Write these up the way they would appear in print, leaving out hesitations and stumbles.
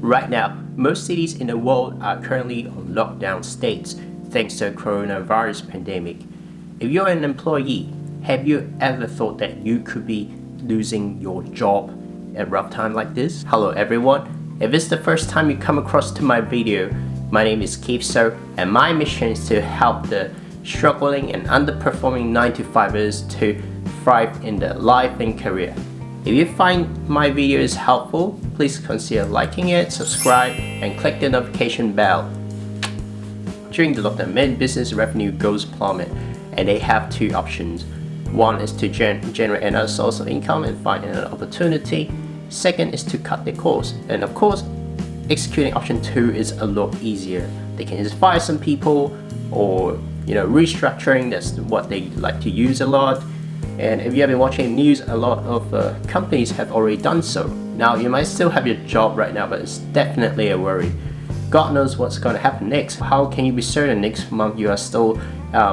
Right now, most cities in the world are currently on lockdown states thanks to the coronavirus pandemic. If you're an employee, have you ever thought that you could be losing your job at a rough time like this? Hello everyone, if it's the first time you come across to my video, my name is Keith So, and my mission is to help the struggling and underperforming 9-to-5ers to thrive in their life and career. If you find my videos helpful, please consider liking it, subscribe, and click the notification bell. During the lockdown, many business revenue goes plummet, and they have two options. One is to generate another source of income and find another opportunity. Second is to cut their costs. And of course, executing option 2 is a lot easier. They can just fire some people, or restructuring. That's what they like to use a lot. And if you have been watching news, a lot of companies have already done so. Now, you might still have your job right now, but it's definitely a worry. God knows what's going to happen next. How can you be certain next month you are still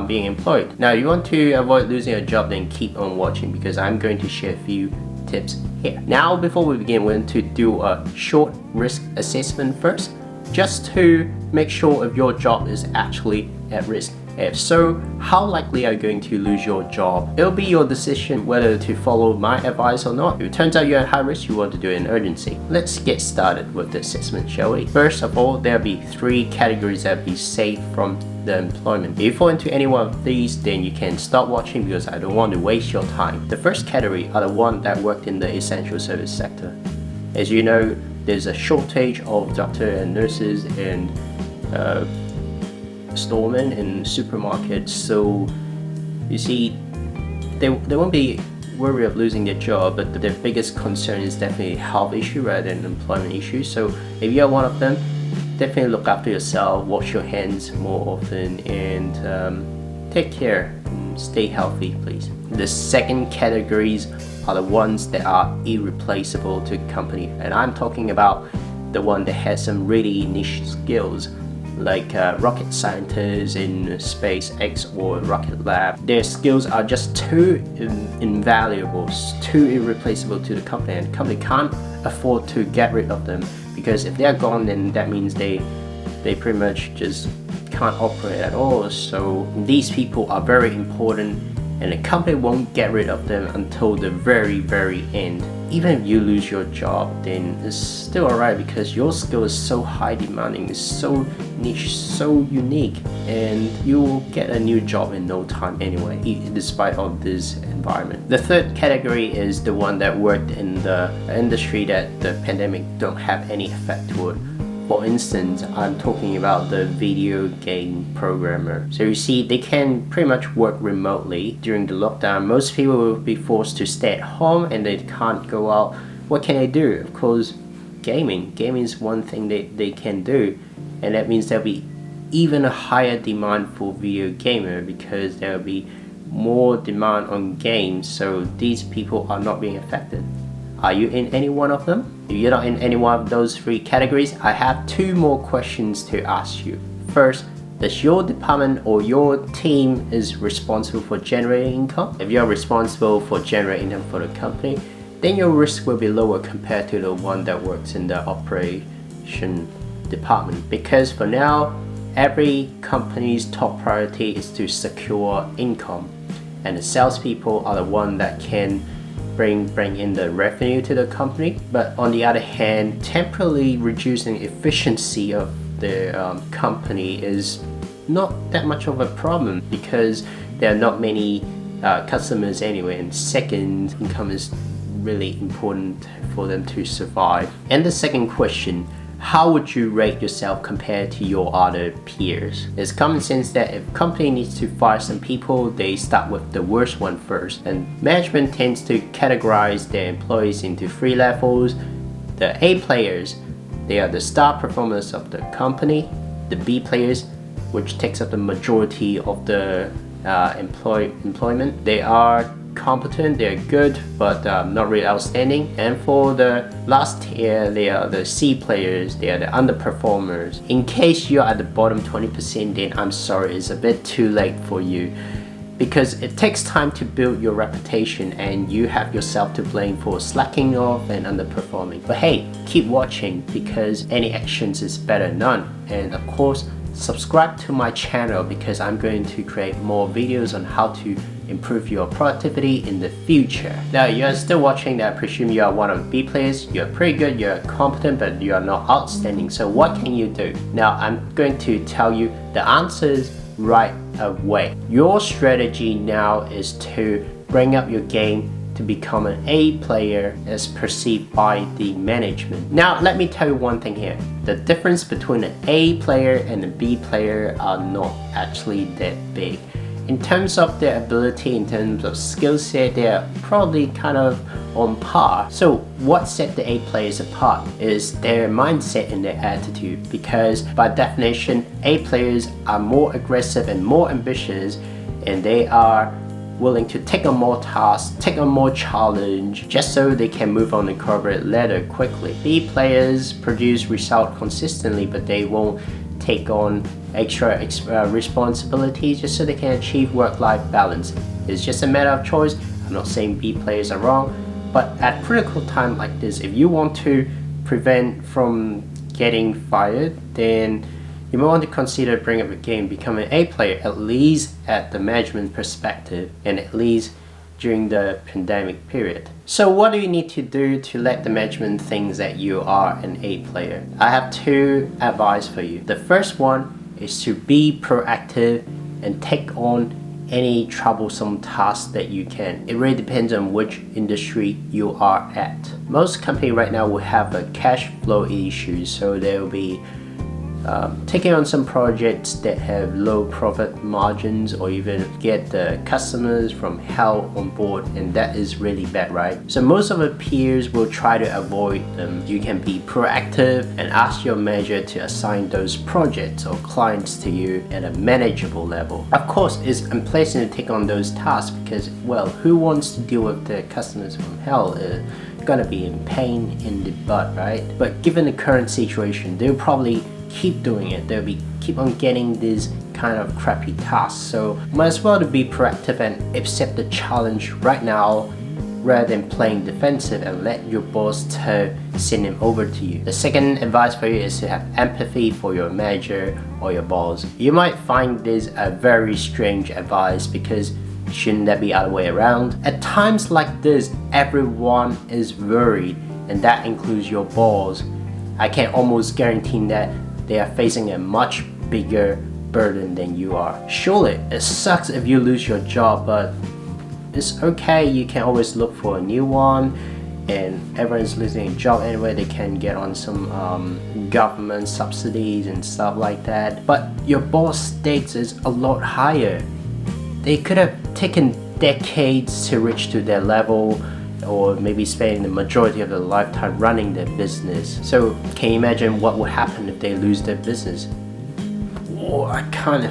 being employed? Now, if you want to avoid losing your job, then keep on watching, because I'm going to share a few tips here. Now, before we begin, we're going to do a short risk assessment first, just to make sure if your job is actually at risk. If so, how likely are you going to lose your job? It'll be your decision whether to follow my advice or not. If it turns out you're at high risk, you want to do it in urgency. Let's get started with the assessment, shall we? First of all, there'll be 3 categories that will be safe from the employment. If you fall into any one of these, then you can stop watching, because I don't want to waste your time. The first category are the ones that worked in the essential service sector. As you know, there's a shortage of doctors and nurses and storemen in supermarkets, so you see they won't be worried of losing their job, but their biggest concern is definitely a health issue rather than an employment issue. So if you're one of them, definitely look after yourself, wash your hands more often, and take care and stay healthy, please. The second categories are the ones that are irreplaceable to the company, and I'm talking about the one that has some really niche skills, like rocket scientists in SpaceX or Rocket Lab. Their skills are just too invaluable, too irreplaceable to the company, and the company can't afford to get rid of them, because if they're gone, then that means they pretty much just can't operate at all. So these people are very important, and the company won't get rid of them until the very end. Even if you lose your job, then it's still alright, because your skill is so high demanding, it's so niche, so unique, and you will get a new job in no time anyway, despite all this environment. The third category is the one that worked in the industry that the pandemic don't have any effect toward. For instance, I'm talking about the video game programmer. So you see, they can pretty much work remotely. During the lockdown, most people will be forced to stay at home and they can't go out. What can they do? Of course, gaming. Gaming is one thing they can do, and that means there'll be even a higher demand for video gamer, because there'll be more demand on games, so these people are not being affected. Are you in any one of them? If you're not in any one of those 3 categories, I have 2 more questions to ask you. First, does your department or your team is responsible for generating income? If you're responsible for generating income for the company, then your risk will be lower compared to the one that works in the operation department. Because for now, every company's top priority is to secure income, and the salespeople are the one that can bring in the revenue to the company. But on the other hand, temporarily reducing efficiency of the company is not that much of a problem, because there are not many customers anyway, and second, income is really important for them to survive. And the second question, how would you rate yourself compared to your other peers? It's common sense that if a company needs to fire some people, they start with the worst one first, and management tends to categorize their employees into 3 levels. The A players, they are the star performers of the company. The B players, which takes up the majority of the employment, they are competent, they're good, but not really outstanding. And for the last tier, they are the C players, they are the underperformers. In case you're at the bottom 20%, then I'm sorry, it's a bit too late for you. because it takes time to build your reputation and you have yourself to blame for slacking off and underperforming. But hey, keep watching because any actions is better than none. And of course, subscribe to my channel because I'm going to create more videos on how to improve your productivity in the future. Now, you're still watching, I presume you are one of the B players. You're pretty good, you're competent, but you are not outstanding. So what can you do? Now, I'm going to tell you the answers right away. Your strategy now is to bring up your game to become an A player as perceived by the management. Now, let me tell you one thing here. The difference between an A player and a B player are not actually that big. In terms of their ability, in terms of skill set, they're probably kind of on par. So what sets the A players apart is their mindset and their attitude, because by definition, A players are more aggressive and more ambitious, and they are willing to take on more tasks, take on more challenge, just so they can move on the corporate ladder quickly. B players produce results consistently, but they won't take on extra responsibilities just so they can achieve work-life balance. It's just a matter of choice. I'm not saying B players are wrong, but at critical time like this, if you want to prevent from getting fired, then you might want to consider bringing up a game, becoming an A player, at least at the management perspective, and at least during the pandemic period. So what do you need to do to let the management think that you are an A player? I have two advice for you. The first one is to be proactive and take on any troublesome tasks that you can. It really depends on which industry you are at. Most companies right now will have a cash flow issue, so there will be taking on some projects that have low profit margins, or even get the customers from hell on board, and that is really bad, right? So most of the peers will try to avoid them. You can be proactive and ask your manager to assign those projects or clients to you at a manageable level. Of course, it's unpleasant to take on those tasks because, well, who wants to deal with the customers from hell? Gonna be in pain in the butt, right? But given the current situation, they'll probably keep doing it. They'll keep on getting these kind of crappy tasks. So might as well to be proactive and accept the challenge right now, rather than playing defensive and let your boss send him over to you. The second advice for you is to have empathy for your manager or your boss. You might find this a very strange advice, because shouldn't that be other way around? At times like this, everyone is worried, and that includes your boss. I can almost guarantee that they are facing a much bigger burden than you are. Surely, it sucks if you lose your job, but it's okay. You can always look for a new one, and everyone's losing a job anyway. They can get on some government subsidies and stuff like that. But your boss stakes is a lot higher. They could have taken decades to reach to their level, or maybe spending the majority of their lifetime running their business. So can you imagine what would happen if they lose their business? Oh, I can't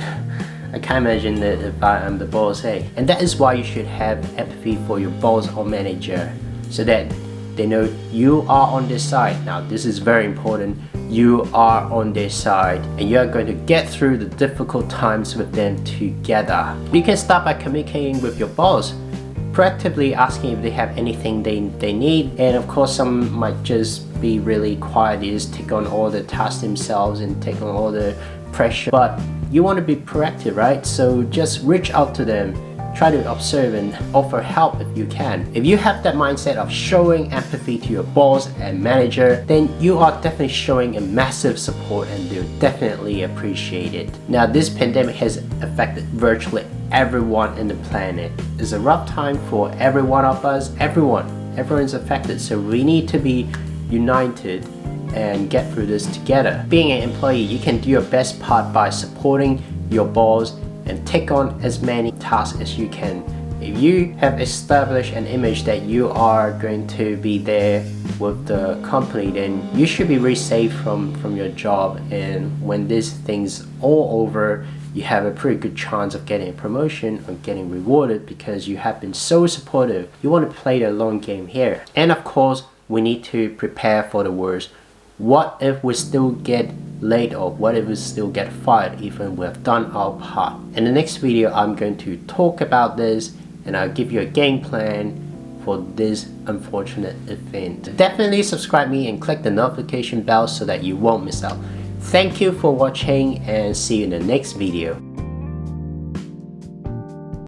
imagine that if I'm the boss, hey. And that is why you should have empathy for your boss or manager, so that they know you are on their side. Now, this is very important. You are on their side, and you are going to get through the difficult times with them together. You can start by communicating with your boss, proactively asking if they have anything they need. And of course, some might just be really quiet, they just take on all the tasks themselves and take on all the pressure. But you want to be proactive, right? So just reach out to them, try to observe and offer help if you can. If you have that mindset of showing empathy to your boss and manager, then you are definitely showing a massive support, and they'll definitely appreciate it. Now, this pandemic has affected virtually everyone in the planet. It's a rough time for every one of us. Everyone's affected, so we need to be united and get through this together. Being an employee, you can do your best part by supporting your boss and take on as many tasks as you can. If you have established an image that you are going to be there with the company, then you should be really safe from your job, and when this thing's all over, you have a pretty good chance of getting a promotion or getting rewarded because you have been so supportive. You want to play the long game here. And of course, we need to prepare for the worst. What if we still get laid off? What if we still get fired even we have done our part? In the next video, I'm going to talk about this and I'll give you a game plan for this unfortunate event. Definitely subscribe me and click the notification bell so that you won't miss out. Thank you for watching and see you in the next video.